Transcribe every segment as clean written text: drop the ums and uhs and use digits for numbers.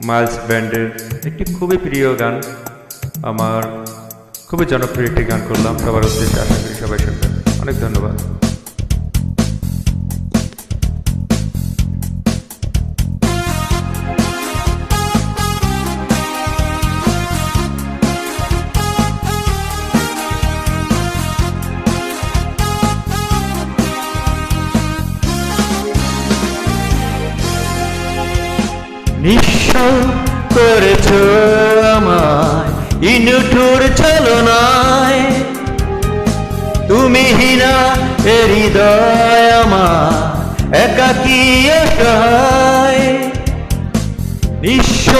Miles ব্যান্ডের একটি খুবই প্রিয় গান, আমার খুবই জনপ্রিয় একটি গান করলাম সবার উদ্দেশ্যে। আশা করি সবাই শুনবেন। অনেক ধন্যবাদ। নিঃস্ব করেছ আমায় ইনুঠুর ছলনায়, তুমি হীনা এ হৃদয় আমার একাকী অসহায়। নিঃস্ব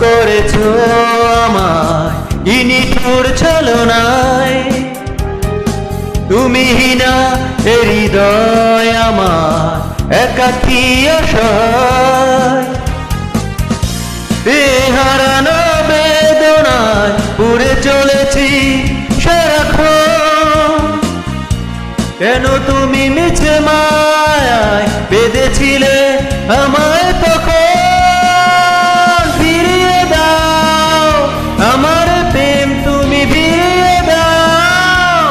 করেছ আমায় ইনুঠুর ছলনায়, তুমি হীনা এ হৃদয় আমার একাকী অসহায়। হারানো বেদনায় পুড়ে চলেছি সারাক্ষণ, কেন তুমি মিছে মায়ায় বেঁধেছিলে আমায় তখন। ফিরিয়ে দাও আমার প্রেম, তুমি ফিরিয়ে দাও,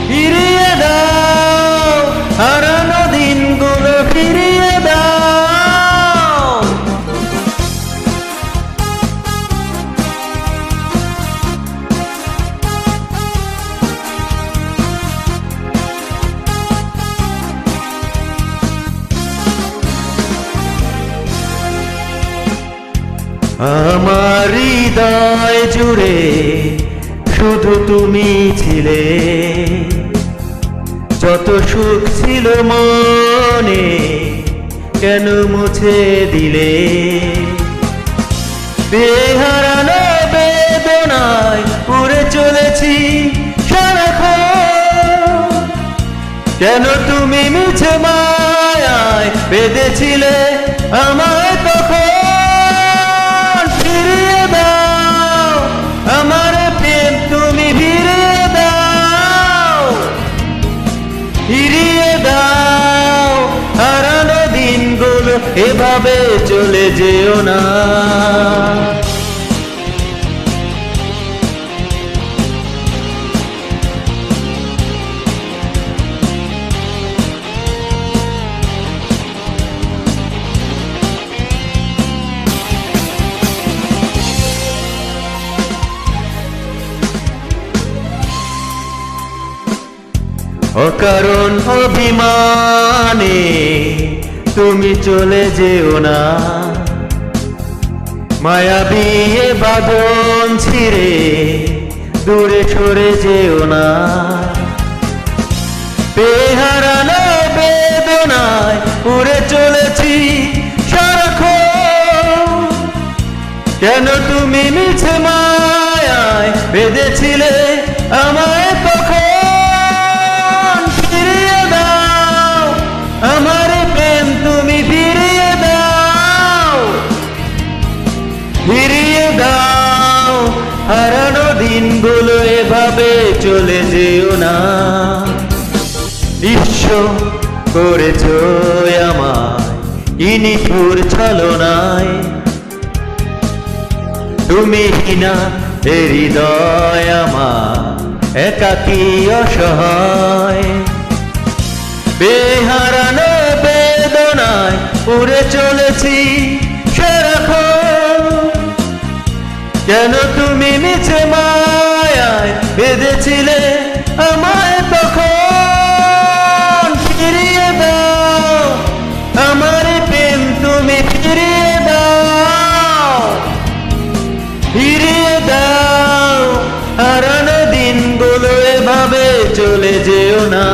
ফিরিয়ে দাও হারানো দিনগুলো ফিরিয়ে দাও। আমার হৃদয় জুড়ে শুধু তুমি ছিলে, যত সুখ ছিল মনে কেন মুছে দিলে। বেহারানো বেদনায় পুড়ে চলেছি সারাক্ষণ, কেন তুমি মিছে মায়ায় বেঁধেছিলে আমায় তখন। ফিরিয়ে দাও আমার প্রেম, তুমি ফিরিয়ে দাও, ফিরিয়ে দাও হারানো দিনগুলো এভাবে চলে যেও না। অকারণ অভিমানে তুমি চলে যেও না, মায়াবী এ বাঁধন ছিঁড়ে দূরে সরে যেও না। বেহারানো বেদনায় পুড়ে চলেছি সারাক্ষণ, কেন তুমি মিছে মায়ায় বেঁধেছিলে আমায় তখন। আমার প্রেম তুমি ফিরিয়ে দাও, ফিরিয়ে দাও হারানো দিনগুলো এভাবে চলে যেও না। নিঃস্ব করেছ আমায় নিঠুর ছলনায়, তুমি হীনা এ হৃদয় আমার একাকী অসহায়। বেহারানো বেদনায় পুড়ে চলেছি সারাক্ষণ, কেন তুমি মিছে মায়ায় বেঁধেছিলে আমায় তখন। ফিরিয়ে দাও আমার প্রেম, তুমি ফিরিয়ে দাও, ফিরিয়ে দাও হারানো দিনগুলো এভাবে চলে যেও না।